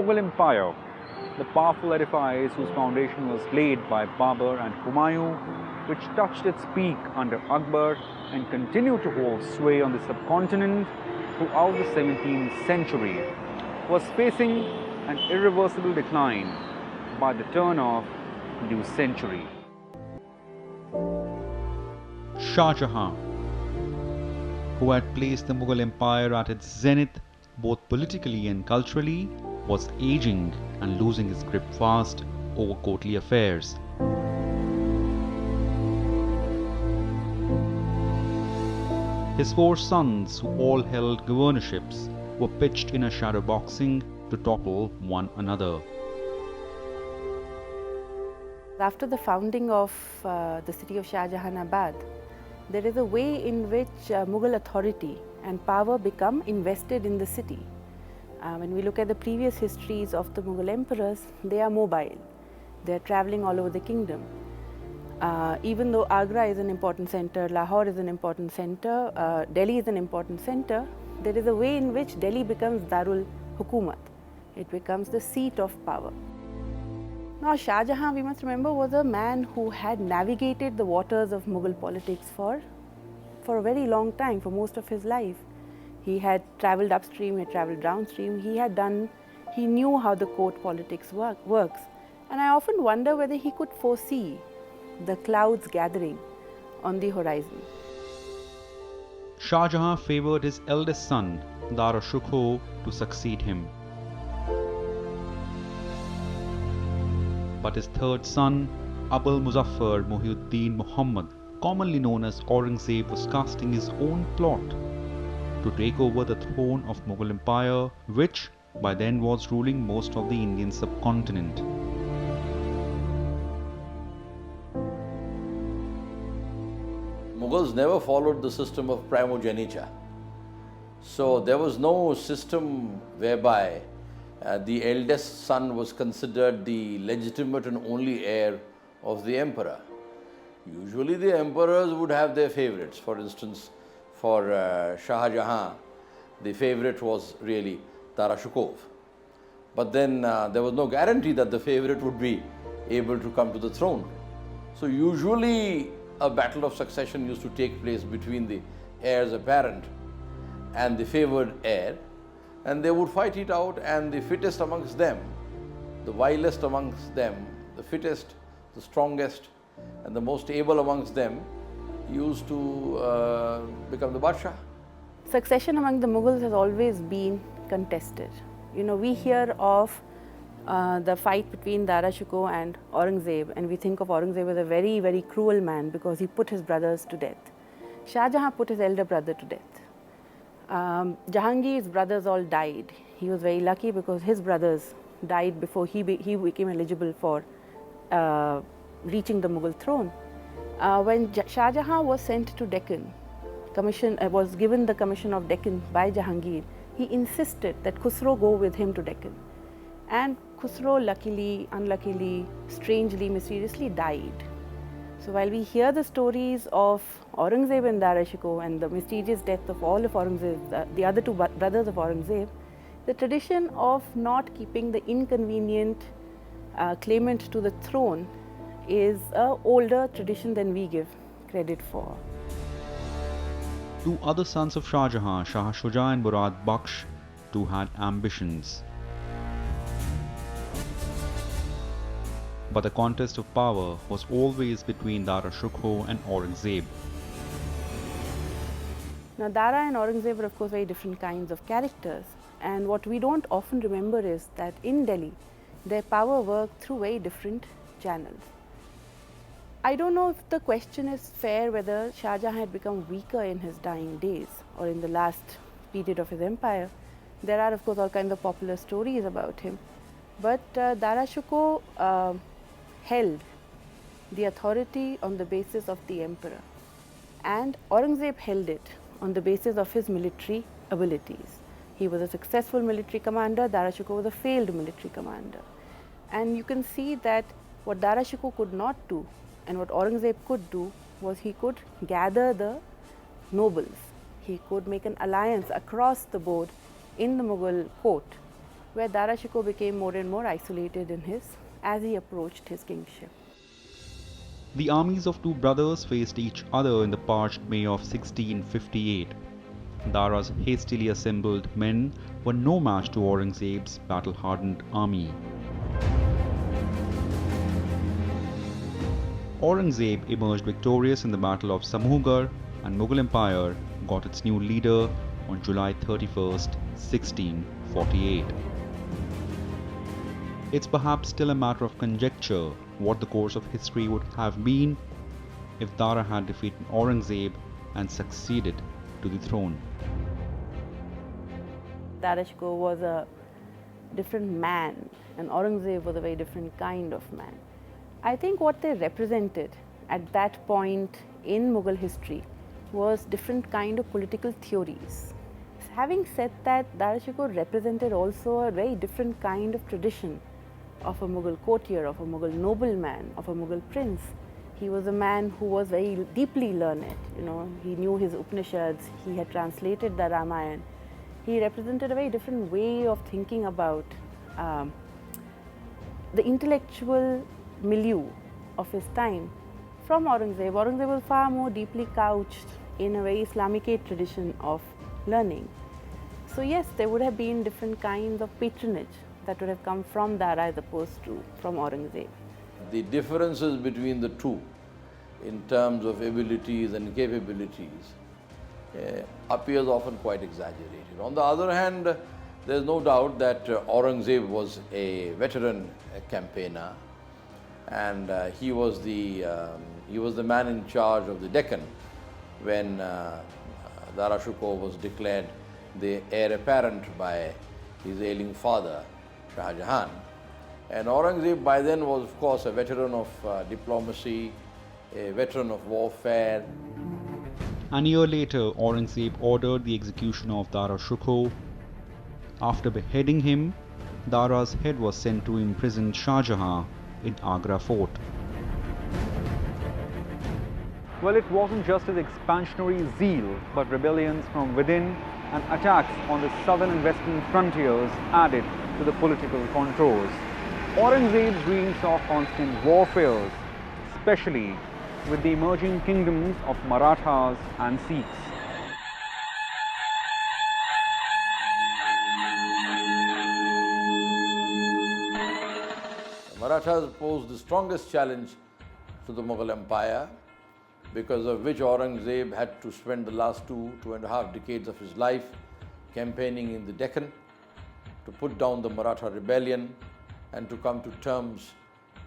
Mughal Empire, the powerful edifice whose foundation was laid by Babur and Humayun, which touched its peak under Akbar and continued to hold sway on the subcontinent throughout the 17th century, was facing an irreversible decline by the turn of the new century. Shahjahan, who had placed the Mughal Empire at its zenith both politically and culturally, was aging and losing his grip fast over courtly affairs. His 4 sons, who all held governorships, were pitched in a shadow boxing to topple one another. After the founding of the city of Shahjahanabad, there is a way in which Mughal authority and power become invested in the city. When we look at the previous histories of the Mughal emperors, they are mobile. They are traveling all over the kingdom. Even though Agra is an important center, Lahore is an important center, Delhi is an important center, there is a way in which Delhi becomes Darul Hukumat. It becomes the seat of power. Now, Shahjahan, we must remember, was a man who had navigated the waters of Mughal politics for a very long time, for most of his life. He had travelled upstream, he had travelled downstream, he knew how the court politics works. And I often wonder whether he could foresee the clouds gathering on the horizon. Shahjahan favoured his eldest son, Dara Shukho, to succeed him. But his 3rd son, Abul Muzaffar Muhyiddin Muhammad, commonly known as Aurangzeb, was casting his own plot to take over the throne of Mughal Empire, which by then was ruling most of the Indian subcontinent. Mughals never followed the system of primogeniture. So there was no system whereby the eldest son was considered the legitimate and only heir of the emperor. Usually the emperors would have their favorites. For instance, for Shahjahan, the favorite was really Dara Shukho. But then there was no guarantee that the favorite would be able to come to the throne. So usually a battle of succession used to take place between the heirs apparent and the favored heir, and they would fight it out, and the fittest amongst them, the vilest amongst them, the fittest, the strongest, and the most able amongst them used to become the Badshah. Succession among the Mughals has always been contested. You know, we hear of the fight between Dara Shukho and Aurangzeb, and we think of Aurangzeb as a very, very cruel man because he put his brothers to death. Shahjahan put his elder brother to death. Jahangir's brothers all died. He was very lucky because his brothers died before he became eligible for reaching the Mughal throne. When Shahjahan was sent to Deccan, was given the commission of Deccan by Jahangir, he insisted that Khusro go with him to Deccan. And Khusro, luckily, unluckily, strangely, mysteriously died. So while we hear the stories of Aurangzeb and Dara Shukho and the mysterious death of all of Aurangzeb, the other 2 brothers of Aurangzeb, the tradition of not keeping the inconvenient claimant to the throne is an older tradition than we give credit for. 2 other sons of Shahjahan, Shah Shuja and Murad Bakhsh, too had ambitions. But the contest of power was always between Dara Shukho and Aurangzeb. Now, Dara and Aurangzeb were of course very different kinds of characters, and what we don't often remember is that in Delhi, their power worked through very different channels. I don't know if the question is fair whether Shahjahan had become weaker in his dying days or in the last period of his empire. There are of course all kinds of popular stories about him, but Dara Shukho held the authority on the basis of the emperor, and Aurangzeb held it on the basis of his military abilities. He was a successful military commander, Dara Shukho was a failed military commander. And you can see that what Dara Shukho could not do and what Aurangzeb could do was he could gather the nobles. He could make an alliance across the board in the Mughal court where Dara Shikoh became more and more isolated as he approached his kingship. The armies of two brothers faced each other in the parched May of 1658. Dara's hastily assembled men were no match to Aurangzeb's battle-hardened army. Aurangzeb emerged victorious in the Battle of Samugarh, and Mughal Empire got its new leader on July 31st, 1648. It's perhaps still a matter of conjecture what the course of history would have been if Dara had defeated Aurangzeb and succeeded to the throne. Dara Shikoh was a different man and Aurangzeb was a very different kind of man. I think what they represented at that point in Mughal history was different kind of political theories. Having said that, Dara Shikoh represented also a very different kind of tradition of a Mughal courtier, of a Mughal nobleman, of a Mughal prince. He was a man who was very deeply learned. He knew his Upanishads, he had translated the Ramayana. He represented a very different way of thinking about the intellectual milieu of his time from Aurangzeb. Aurangzeb was far more deeply couched in a very Islamic tradition of learning. So yes, there would have been different kinds of patronage that would have come from Dara as opposed to from Aurangzeb. The differences between the two in terms of abilities and capabilities appears often quite exaggerated. On the other hand, there is no doubt that Aurangzeb was a veteran campaigner, and he was the man in charge of the Deccan when Dara Shikoh was declared the heir apparent by his ailing father, Shahjahan. And Aurangzeb by then was, of course, a veteran of diplomacy, a veteran of warfare. An year later, Aurangzeb ordered the execution of Dara Shikoh. After beheading him, Dara's head was sent to imprison Shahjahan in Agra fort. Well, it wasn't just his expansionary zeal, but rebellions from within and attacks on the southern and western frontiers added to the political contours. Aurangzeb's dreams saw constant warfare, especially with the emerging kingdoms of Marathas and Sikhs. The Marathas posed the strongest challenge to the Mughal Empire, because of which Aurangzeb had to spend the last two and a half decades of his life campaigning in the Deccan to put down the Maratha rebellion and to come to terms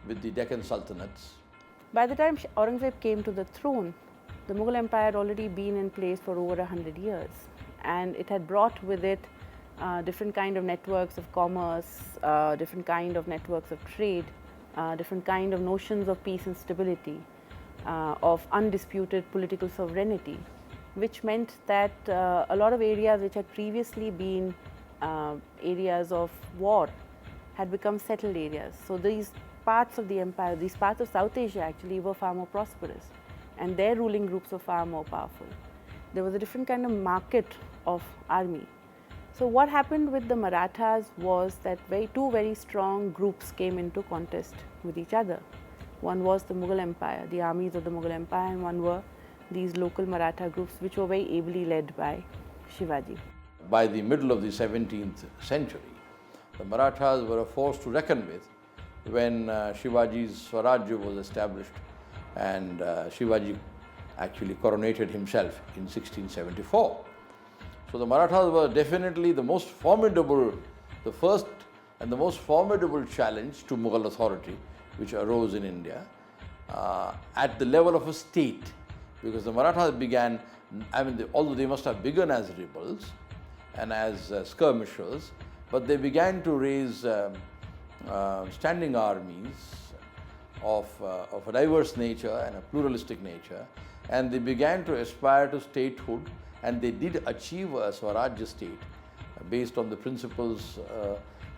with the Deccan Sultanates. By the time Aurangzeb came to the throne, the Mughal Empire had already been in place for over 100 years, and it had brought with it different kind of networks of commerce, different kind of networks of trade, different kind of notions of peace and stability, of undisputed political sovereignty, which meant that a lot of areas which had previously been areas of war had become settled areas. So these parts of the empire, these parts of South Asia actually were far more prosperous, and their ruling groups were far more powerful. There was a different kind of market of army. So what happened with the Marathas was that two very strong groups came into contest with each other. One was the Mughal Empire, the armies of the Mughal Empire, and one were these local Maratha groups which were very ably led by Shivaji. By the middle of the 17th century, the Marathas were a force to reckon with when Shivaji's Swarajya was established, and Shivaji actually coronated himself in 1674. So the Marathas were definitely the most formidable, the first and the most formidable challenge to Mughal authority which arose in India at the level of a state, because the Marathas began, although they must have begun as rebels and as skirmishers, but they began to raise standing armies of a diverse nature and a pluralistic nature, and they began to aspire to statehood, and they did achieve a Swarajya state based on the principles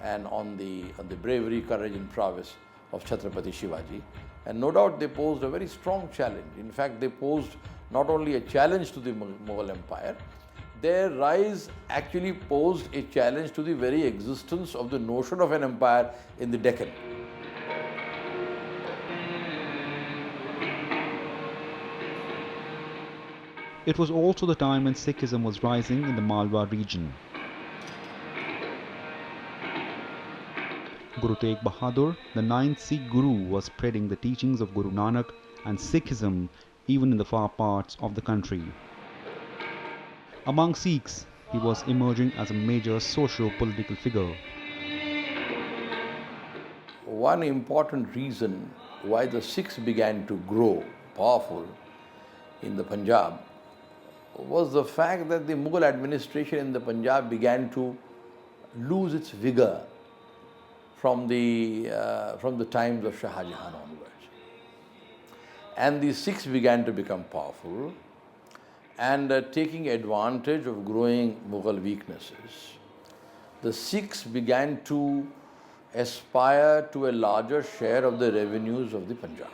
and on the bravery, courage and prowess of Chhatrapati Shivaji. And no doubt they posed a very strong challenge. In fact, they posed not only a challenge to the Mughal Empire, their rise actually posed a challenge to the very existence of the notion of an empire in the Deccan. It was also the time when Sikhism was rising in the Malwa region. Guru Tegh Bahadur, the ninth Sikh Guru, was spreading the teachings of Guru Nanak and Sikhism even in the far parts of the country. Among Sikhs, he was emerging as a major socio-political figure. One important reason why the Sikhs began to grow powerful in the Punjab was the fact that the Mughal administration in the Punjab began to lose its vigor from the times of Shahjahan onwards. And the Sikhs began to become powerful, and taking advantage of growing Mughal weaknesses, the Sikhs began to aspire to a larger share of the revenues of the Punjab.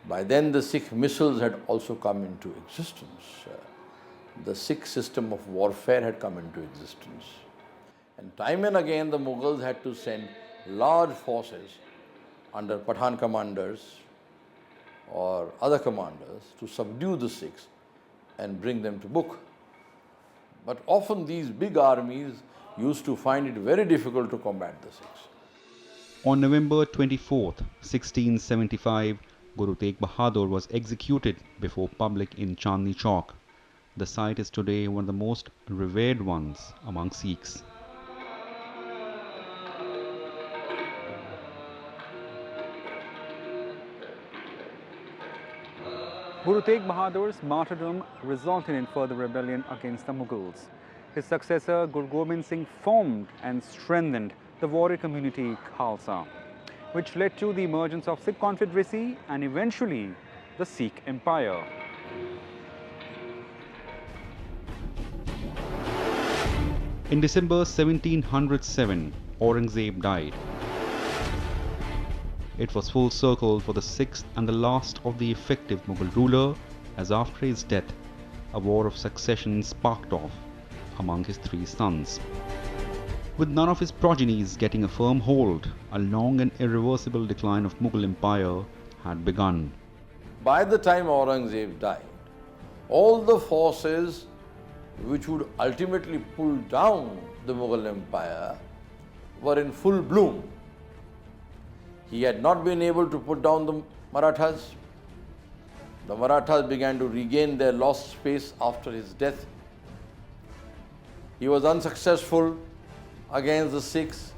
By then the Sikh missiles had also come into existence. The Sikh system of warfare had come into existence. And time and again the Mughals had to send large forces under Pathan commanders or other commanders to subdue the Sikhs and bring them to book. But often these big armies used to find it very difficult to combat the Sikhs. On November 24th, 1675, Guru Tegh Bahadur was executed before public in Chandni Chowk. The site is today one of the most revered ones among Sikhs. Guru Tegh Bahadur's martyrdom resulted in further rebellion against the Mughals. His successor Guru Gobind Singh formed and strengthened the warrior community Khalsa, which led to the emergence of Sikh Confederacy and eventually the Sikh Empire. In December 1707, Aurangzeb died. It was full circle for the sixth and the last of the effective Mughal ruler, as after his death, a war of succession sparked off among his three sons. With none of his progenies getting a firm hold, a long and irreversible decline of Mughal empire had begun. By the time Aurangzeb died, all the forces which would ultimately pull down the Mughal empire were in full bloom. He had not been able to put down the Marathas. The Marathas began to regain their lost space after his death. He was unsuccessful against the Sikhs.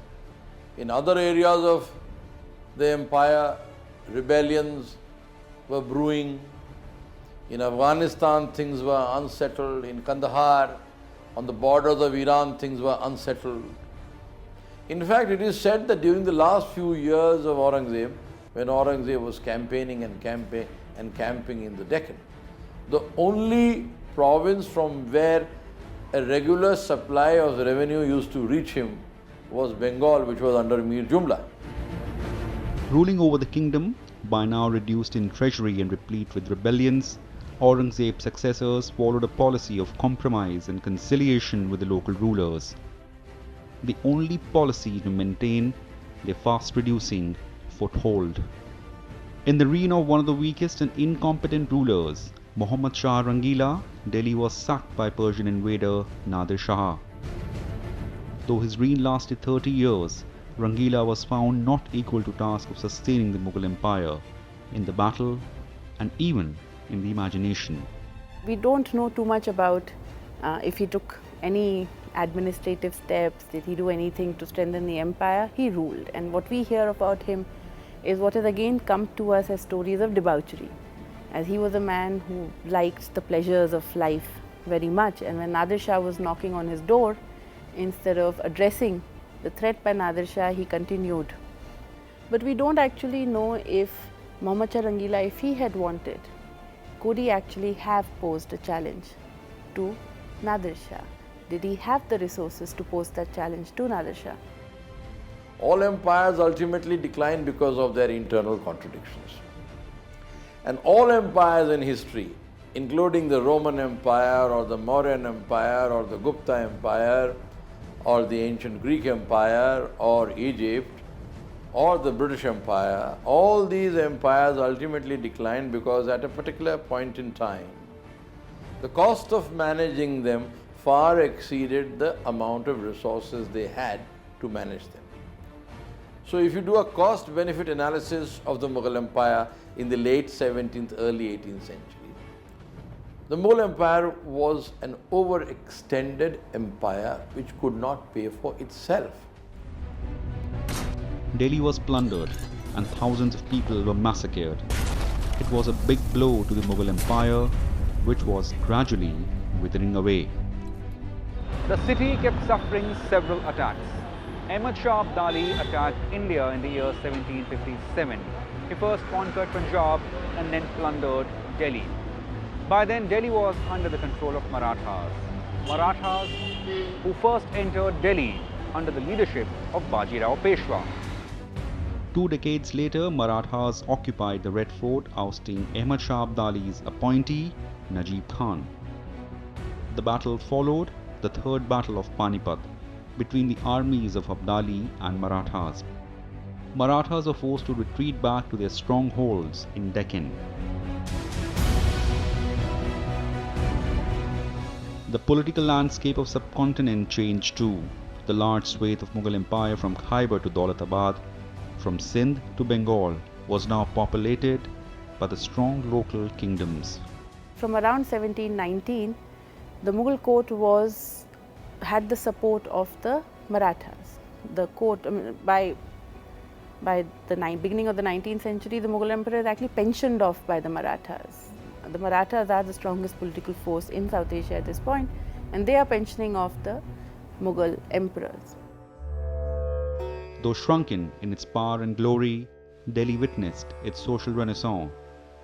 In other areas of the empire, rebellions were brewing. In Afghanistan, things were unsettled. In Kandahar, on the borders of Iran, things were unsettled. In fact, it is said that during the last few years of Aurangzeb, when Aurangzeb was campaigning and camping in the Deccan, the only province from where a regular supply of revenue used to reach him was Bengal, which was under Mir Jumla. Ruling over the kingdom, by now reduced in treasury and replete with rebellions, Aurangzeb's successors followed a policy of compromise and conciliation with the local rulers. The only policy to maintain their fast reducing foothold. In the reign of one of the weakest and incompetent rulers, Muhammad Shah Rangila, Delhi was sacked by Persian invader Nadir Shah. Though his reign lasted 30 years, Rangila was found not equal to task of sustaining the Mughal empire in the battle and even in the imagination. We don't know too much about if he took any administrative steps, did he do anything to strengthen the empire? He ruled, and what we hear about him is what has again come to us as stories of debauchery, as he was a man who liked the pleasures of life very much, and when Nadir Shah was knocking on his door, instead of addressing the threat by Nadir Shah, he continued. But we don't actually know if Muhammad Shah Rangila, if he had wanted, could he actually have posed a challenge to Nadir Shah? Did he have the resources to pose that challenge to Nadir Shah? All empires ultimately decline because of their internal contradictions. And all empires in history including the Roman Empire or the Mauryan Empire or the Gupta Empire or the ancient Greek Empire or Egypt or the British Empire, all these empires ultimately declined because at a particular point in time, the cost of managing them far exceeded the amount of resources they had to manage them. So if you do a cost-benefit analysis of the Mughal Empire in the late 17th, early 18th century, the Mughal Empire was an overextended empire which could not pay for itself. Delhi was plundered and thousands of people were massacred. It was a big blow to the Mughal Empire, which was gradually withering away. The city kept suffering several attacks. Ahmad Shah Abdali attacked India in the year 1757. He first conquered Punjab and then plundered Delhi. By then, Delhi was under the control of Marathas. Marathas who first entered Delhi under the leadership of Bajirao Peshwa. 2 decades later, Marathas occupied the Red Fort, ousting Ahmad Shah Abdali's appointee, Najib Khan. The battle followed the Third Battle of Panipat between the armies of Abdali and Marathas. Marathas were forced to retreat back to their strongholds in Deccan. The political landscape of subcontinent changed too. The large swathe of Mughal Empire from Khyber to Daulatabad, from Sindh to Bengal, was now populated by the strong local kingdoms. From around 1719, the Mughal court had the support of the Marathas. The court, by the beginning of the 19th century, the Mughal emperor is actually pensioned off by the Marathas. The Marathas are the strongest political force in South Asia at this point, and they are pensioning off the Mughal emperors. Though shrunken in its power and glory, Delhi witnessed its social renaissance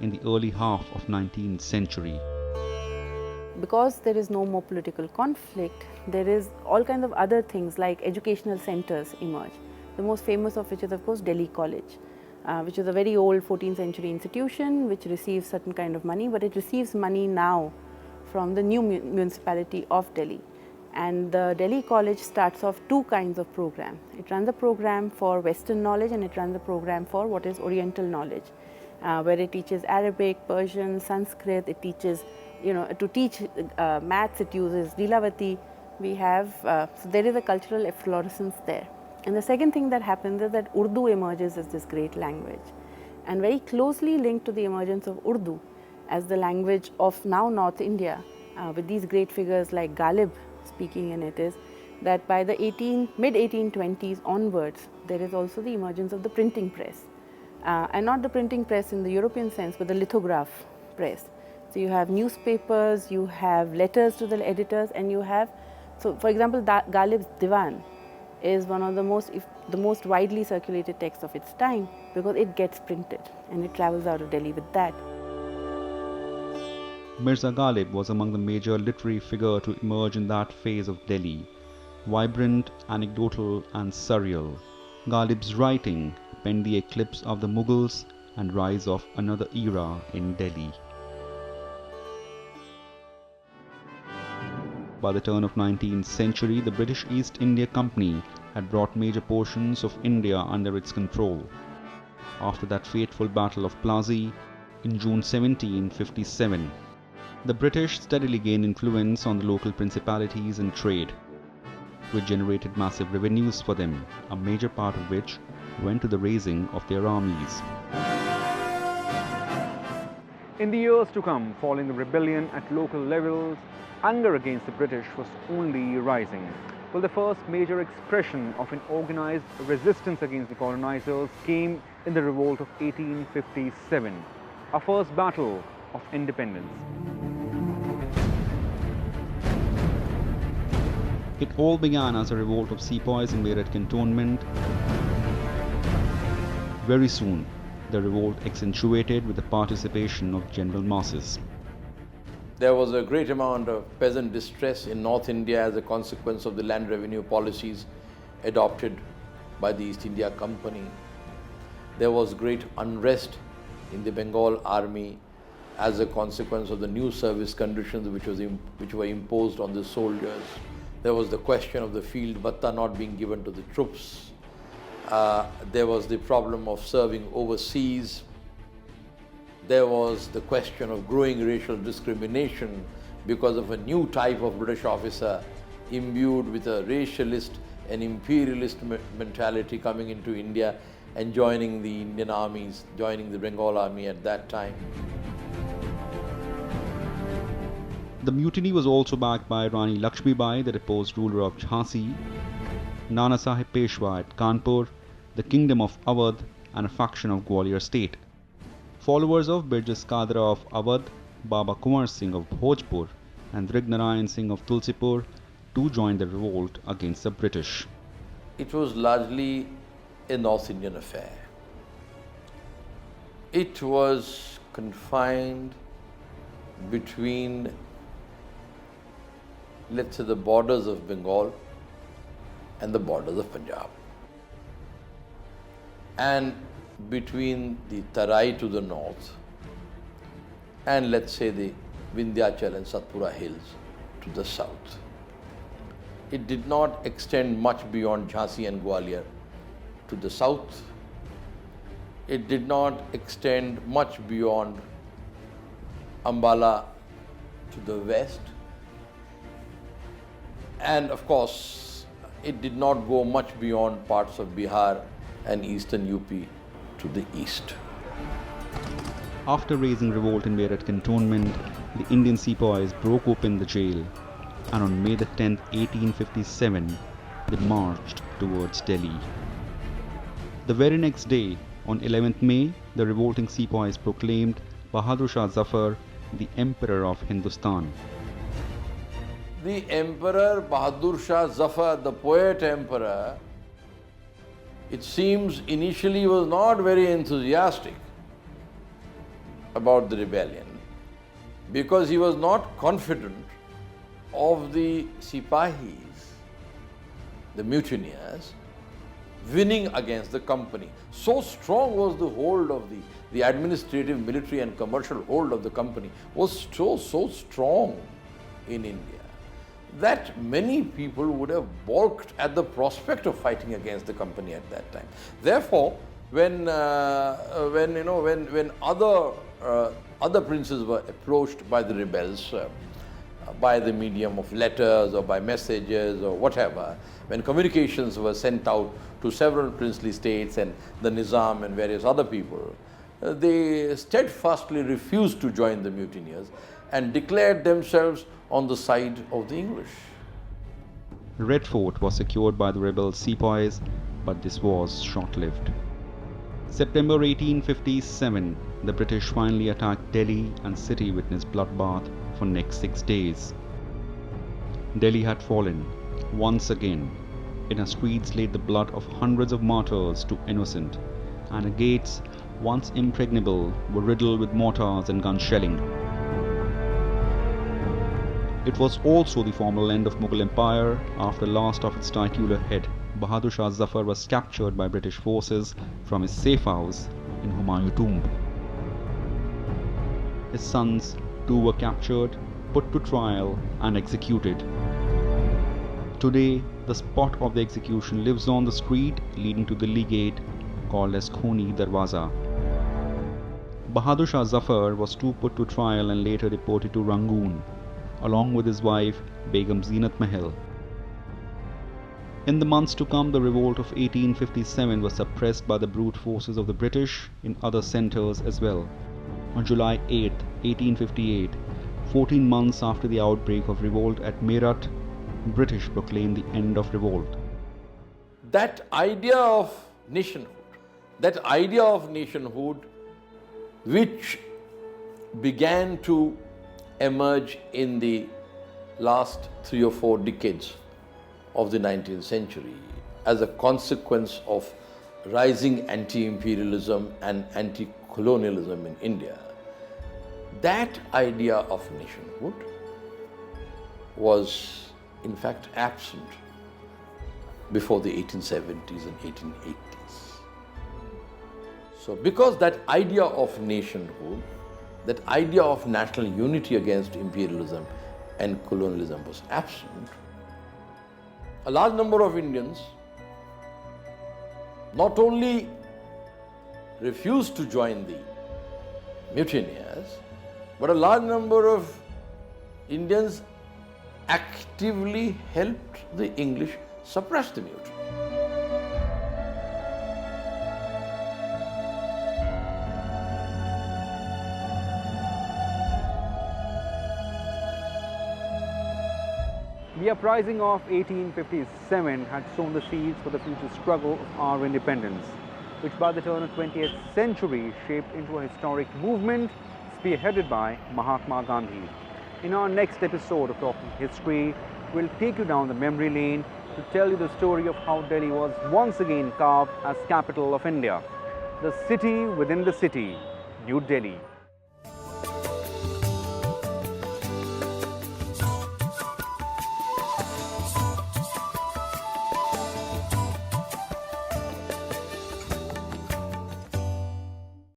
in the early half of 19th century. Because there is no more political conflict, there is all kinds of other things like educational centers emerge. The most famous of which is of course Delhi College, which is a very old 14th century institution which receives certain kind of money, but it receives money now from the new municipality of Delhi. And the Delhi College starts off 2 kinds of program. It runs a program for Western knowledge and it runs a program for what is Oriental knowledge, where it teaches Arabic, Persian, Sanskrit. It teaches, to teach maths, it uses Lilavati. We have, so there is a cultural efflorescence there. And the second thing that happens is that Urdu emerges as this great language. And very closely linked to the emergence of Urdu as the language of now North India, with these great figures like Ghalib speaking in it, is that by the mid-1820s onwards, there is also the emergence of the printing press. And not the printing press in the European sense, but the lithograph press. So you have newspapers, you have letters to the editors, and you have, so for example, Ghalib's Diwan is one of the most widely circulated texts of its time because it gets printed and it travels out of Delhi with that. Mirza Ghalib was among the major literary figures to emerge in that phase of Delhi. Vibrant, anecdotal and surreal, Ghalib's writing penned the eclipse of the Mughals and rise of another era in Delhi. By the turn of 19th century, the British East India Company had brought major portions of India under its control. After that fateful Battle of Plassey in June 1757, the British steadily gained influence on the local principalities and trade, which generated massive revenues for them, a major part of which went to the raising of their armies. In the years to come, following the rebellion at local levels, anger against the British was only rising. Well, the first major expression of an organized resistance against the colonizers came in the Revolt of 1857, our first battle of independence. It all began as a revolt of sepoys in Meerut cantonment. Very soon, the revolt accentuated with the participation of general masses. There was a great amount of peasant distress in North India as a consequence of the land revenue policies adopted by the East India Company. There was great unrest in the Bengal army as a consequence of the new service conditions which were imposed on the soldiers. There was the question of the field bhatta not being given to the troops. There was the problem of serving overseas. There was the question of growing racial discrimination because of a new type of British officer imbued with a racialist and imperialist mentality coming into India and joining the Indian armies, joining the Bengal army at that time. The mutiny was also backed by Rani Lakshmibai, the deposed ruler of Jhansi, Nana Sahib Peshwa at Kanpur, the kingdom of Awadh, and a faction of Gwalior state. Followers of Birjas Kadra of Awadh, Baba Kumar Singh of Bhojpur, and Rignarayan Singh of Tulsipur too joined the revolt against the British. It was largely a North Indian affair. It was confined between, let's say, the borders of Bengal and the borders of Punjab, and between the Tarai to the north and, let's say, the Vindhyachal and Satpura hills to the south. It did not extend much beyond Jhansi and Gwalior to the south. It did not extend much beyond Ambala to the west. And of course, it did not go much beyond parts of Bihar and eastern UP to the east. After raising revolt in Meerut cantonment, the Indian sepoys broke open the jail, and on May the 10th, 1857, they marched towards Delhi. The very next day, on 11th May, the revolting sepoys proclaimed Bahadur Shah Zafar the Emperor of Hindustan. The Emperor Bahadur Shah Zafar, the poet emperor, it seems initially was not very enthusiastic about the rebellion because he was not confident of the Sipahis, the mutineers, winning against the company. So strong was the hold of the administrative, military and commercial hold of the company was so strong in India that many people would have balked at the prospect of fighting against the company at that time. Therefore, when other princes were approached by the rebels by the medium of letters or by messages or whatever, when communications were sent out to several princely states and the Nizam and various other people, they steadfastly refused to join the mutineers and declared themselves on the side of the English. Red Fort was secured by the rebel sepoys, but this was short-lived. September 1857, the British finally attacked Delhi and city witnessed bloodbath for next 6 days. Delhi had fallen, once again. In her streets laid the blood of hundreds of martyrs to innocent, and her gates, once impregnable, were riddled with mortars and gun shelling. It was also the formal end of Mughal Empire. After last of its titular head, Bahadur Shah Zafar was captured by British forces from his safe house in Humayun Tomb. His sons too were captured, put to trial and executed. Today, the spot of the execution lives on the street leading to the Gate called as Khuni Darwaza. Bahadur Shah Zafar was too put to trial and later deported to Rangoon, along with his wife Begum Zeenat Mahal. In the months to come, the revolt of 1857 was suppressed by the brute forces of the British in other centres as well. On July 8, 1858, 14 months after the outbreak of revolt at Meerut, British proclaimed the end of revolt. That idea of nationhood which began to emerge in the last 3 or 4 decades of the 19th century as a consequence of rising anti-imperialism and anti-colonialism in India. That idea of nationhood was in fact absent before the 1870s and 1880s. So because that idea of nationhood that idea of national unity against imperialism and colonialism was absent. A large number of Indians not only refused to join the mutineers, but a large number of Indians actively helped the English suppress the mutiny. The uprising of 1857 had sown the seeds for the future struggle of our independence, which by the turn of 20th century shaped into a historic movement spearheaded by Mahatma Gandhi. In our next episode of Talking History, we'll take you down the memory lane to tell you the story of how Delhi was once again carved as capital of India. The city within the city, New Delhi.